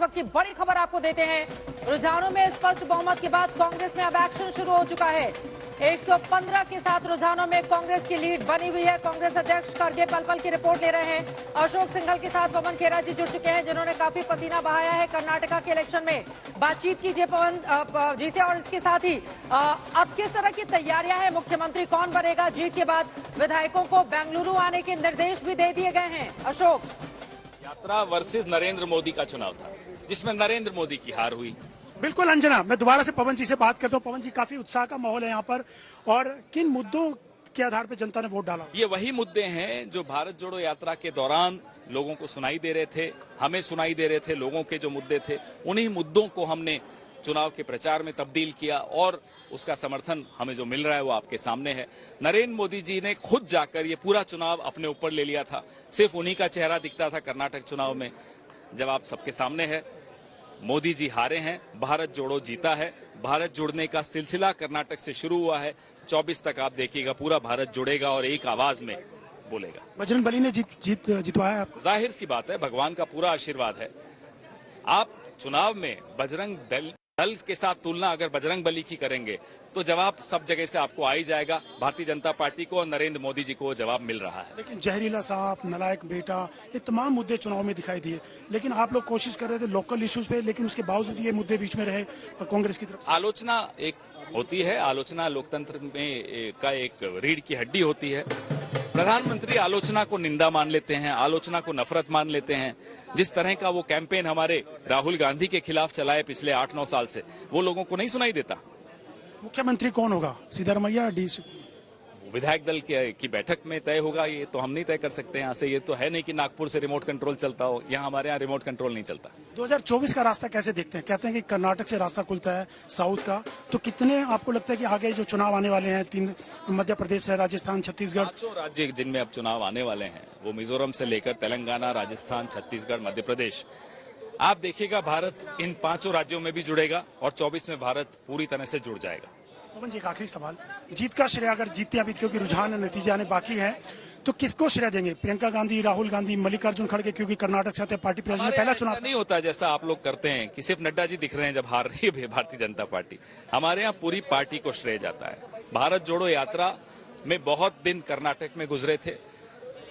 वक्त की बड़ी खबर आपको देते हैं। रुझानों में स्पष्ट बहुमत के बाद कांग्रेस में अब एक्शन शुरू हो चुका है। 115 के साथ रुझानों में कांग्रेस की लीड बनी हुई है। कांग्रेस अध्यक्ष खड़गे पल पल की रिपोर्ट ले रहे हैं। अशोक सिंघल के साथ पवन खेड़ा जी जुड़ चुके हैं, जिन्होंने काफी पसीना बहाया है कर्नाटका के इलेक्शन में। बातचीत कीजिए पवन जी से। और इसके साथ ही अब किस तरह की तैयारियां हैं, मुख्यमंत्री कौन बनेगा? जीत के बाद विधायकों को बेंगलुरु आने के निर्देश भी दे दिए गए हैं। अशोक, यात्रा वर्सेस नरेंद्र मोदी का चुनाव था, जिसमें नरेंद्र मोदी की हार हुई। बिल्कुल अंजना, मैं दोबारा से पवन जी से बात करता हूँ। पवन जी, काफी उत्साह का माहौल है यहाँ पर, और किन मुद्दों के आधार पर जनता ने वोट डाला? ये वही मुद्दे हैं जो भारत जोड़ो यात्रा के दौरान लोगों को सुनाई दे रहे थे, हमें सुनाई दे रहे थे। लोगों के जो मुद्दे थे, उन्हीं मुद्दों को हमने चुनाव के प्रचार में तब्दील किया, और उसका समर्थन हमें जो मिल रहा है वो आपके सामने है। नरेंद्र मोदी जी ने खुद जाकर ये पूरा चुनाव अपने ऊपर ले लिया था। सिर्फ उन्हीं का चेहरा दिखता था कर्नाटक चुनाव में। जवाब सबके सामने है। मोदी जी हारे हैं, भारत जोड़ो जीता है। भारत जोड़ने का सिलसिला कर्नाटक से शुरू हुआ है। 24 तक आप देखिएगा, पूरा भारत जुड़ेगा और एक आवाज में बोलेगा। बजरंगबली ने जितवाया आपको? जाहिर सी बात है, भगवान का पूरा आशीर्वाद है। आप चुनाव में बजरंग दल के साथ तुलना अगर बजरंग बली की करेंगे तो जवाब सब जगह से आपको आ ही जाएगा। भारतीय जनता पार्टी को और नरेंद्र मोदी जी को जवाब मिल रहा है। लेकिन जहरीला सांप, नलायक बेटा, ये तमाम मुद्दे चुनाव में दिखाई दिए, लेकिन आप लोग कोशिश कर रहे थे लोकल इश्यूज पे, लेकिन उसके बावजूद ये मुद्दे बीच में रहे कांग्रेस की तरफ से। आलोचना एक होती है, आलोचना लोकतंत्र में का एक रीढ़ की हड्डी होती है। प्रधानमंत्री आलोचना को निंदा मान लेते हैं, आलोचना को नफरत मान लेते हैं। जिस तरह का वो कैंपेन हमारे राहुल गांधी के खिलाफ चलाए पिछले 8-9 साल से, वो लोगों को नहीं सुनाई देता। मुख्यमंत्री कौन होगा, सिद्धारमैया डी? विधायक दल की बैठक में तय होगा। ये तो हम नहीं तय कर सकते यहाँ से। ये तो है नहीं कि नागपुर से रिमोट कंट्रोल चलता हो। यहाँ हमारे यहाँ रिमोट कंट्रोल नहीं चलता। 2024 का रास्ता कैसे देखते हैं? कहते हैं कि कर्नाटक से रास्ता खुलता है साउथ का, तो कितने आपको लगता है कि आगे जो चुनाव आने वाले हैं, 3 मध्य प्रदेश है, राजस्थान, छत्तीसगढ़, 5 राज्य जिनमें अब चुनाव आने वाले हैं, वो मिजोरम से लेकर तेलंगाना, राजस्थान, छत्तीसगढ़, मध्य प्रदेश। आप देखिएगा, भारत इन 5 राज्यों में भी जुड़ेगा और 24 में भारत पूरी तरह से जुड़ जाएगा। पवन जी, एक आखिरी सवाल, जीत का श्रेय अगर जीतते अभी, क्योंकि रुझान नतीजे आने बाकी है, तो किसको श्रेय देंगे? प्रियंका गांधी, राहुल गांधी, मल्लिकार्जुन खड़गे, क्योंकि कर्नाटक से पार्टी प्रेसिडेंट पहला चुनाव नहीं होता जैसा आप लोग करते हैं कि सिर्फ नड्डा जी दिख रहे हैं जब हार रही है भारतीय जनता पार्टी। हमारे यहाँ पूरी पार्टी को श्रेय जाता है। भारत जोड़ो यात्रा में बहुत दिन कर्नाटक में गुजरे थे,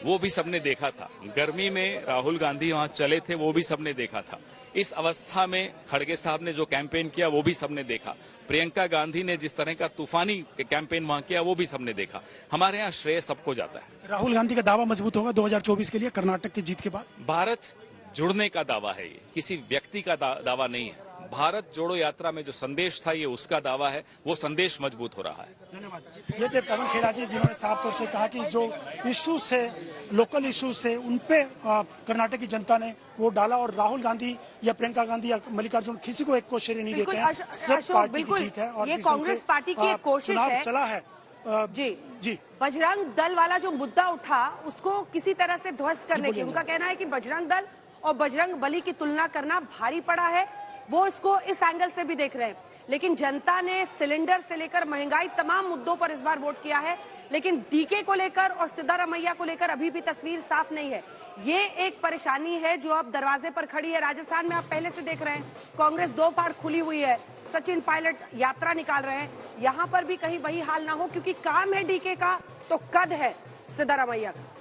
वो भी सबने देखा था। गर्मी में राहुल गांधी वहां चले थे, वो भी सबने देखा था। इस अवस्था में खड़गे साहब ने जो कैंपेन किया वो भी सबने देखा। प्रियंका गांधी ने जिस तरह का तूफानी कैंपेन वहां किया वो भी सबने देखा। हमारे यहाँ श्रेय सबको जाता है। राहुल गांधी का दावा मजबूत होगा 2024 के लिए कर्नाटक की जीत के बाद? भारत जुड़ने का दावा है, ये किसी व्यक्ति का दावा नहीं है। भारत जोड़ो यात्रा में जो संदेश था, ये उसका दावा है। वो संदेश मजबूत हो रहा है। धन्यवाद। ये थे पवन खेड़ा जी, जिन्होंने साफ तौर से कहा कि जो इश्यूज से, लोकल इश्यूज से, उनपे कर्नाटक की जनता ने वोट डाला, और राहुल गांधी या प्रियंका गांधी या मल्लिकार्जुन किसी को एक को श्रेय नहीं देते हैं। सब पार्टी की जीत है, और ये कांग्रेस पार्टी की एक कोशिश है। चला है जी, बजरंग दल वाला जो मुद्दा उठा, उसको किसी तरह से ध्वस्त करने की उनका कहना है कि बजरंग दल और बजरंग बली की तुलना करना भारी पड़ा है। वो इसको इस एंगल से भी देख रहे हैं। लेकिन जनता ने सिलेंडर से लेकर महंगाई, तमाम मुद्दों पर इस बार वोट किया है। लेकिन डीके को लेकर और सिद्धारमैया को लेकर अभी भी तस्वीर साफ नहीं है। ये एक परेशानी है जो अब दरवाजे पर खड़ी है। राजस्थान में आप पहले से देख रहे हैं, कांग्रेस 2 बार खुली हुई है। सचिन पायलट यात्रा निकाल रहे हैं। यहाँ पर भी कहीं वही हाल ना हो, क्योंकि काम है डीके का तो कद है सिद्धारमैया का।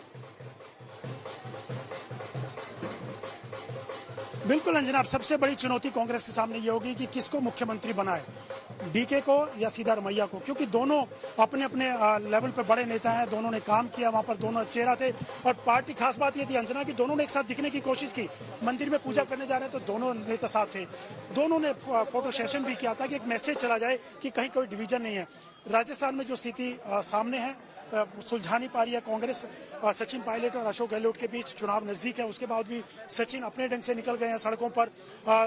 बिल्कुल अंजना, अब सबसे बड़ी चुनौती कांग्रेस के सामने ये होगी कि किसको मुख्यमंत्री बनाए, डीके को या सिद्धारमैया को, क्योंकि दोनों अपने अपने लेवल पर बड़े नेता हैं। दोनों ने काम किया, वहां पर दोनों चेहरा थे। और पार्टी, खास बात ये थी अंजना कि दोनों ने एक साथ दिखने की कोशिश की। मंदिर में पूजा करने जा रहे हैं तो दोनों नेता साथ थे। दोनों ने फोटो सेशन भी किया था कि एक मैसेज चला जाए कि कहीं कोई डिवीजन नहीं है। राजस्थान में जो स्थिति सामने है, सुलझा नहीं पा रही है कांग्रेस। सचिन पायलट और अशोक गहलोत के बीच चुनाव नजदीक है, उसके बाद भी सचिन अपने ढंग से निकल गए हैं सड़कों पर।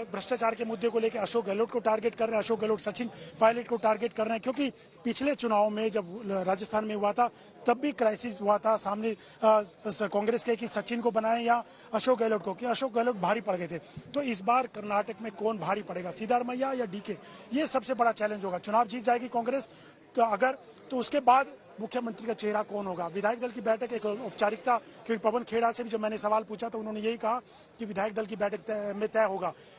भ्रष्टाचार के मुद्दे को लेकर अशोक गहलोत को टारगेट कर रहे हैं, अशोक गहलोत सचिन पायलट को टारगेट कर रहे हैं, क्योंकि पिछले चुनाव में जब राजस्थान में हुआ था तब भी क्राइसिस हुआ था सामने कांग्रेस के कि सचिन को बनाए या अशोक गहलोत को, कि अशोक गहलोत भारी पड़ गए थे। तो इस बार कर्नाटक में कौन भारी पड़ेगा, सिद्धारमैया या डीके? ये सबसे बड़ा चैलेंज होगा। चुनाव जीत जाएगी कांग्रेस तो उसके बाद मुख्यमंत्री का चेहरा कौन होगा? विधायक दल की बैठक एक औपचारिकता, क्योंकि पवन खेड़ा से भी जब मैंने सवाल पूछा तो उन्होंने यही कहा कि विधायक दल की बैठक में तय होगा।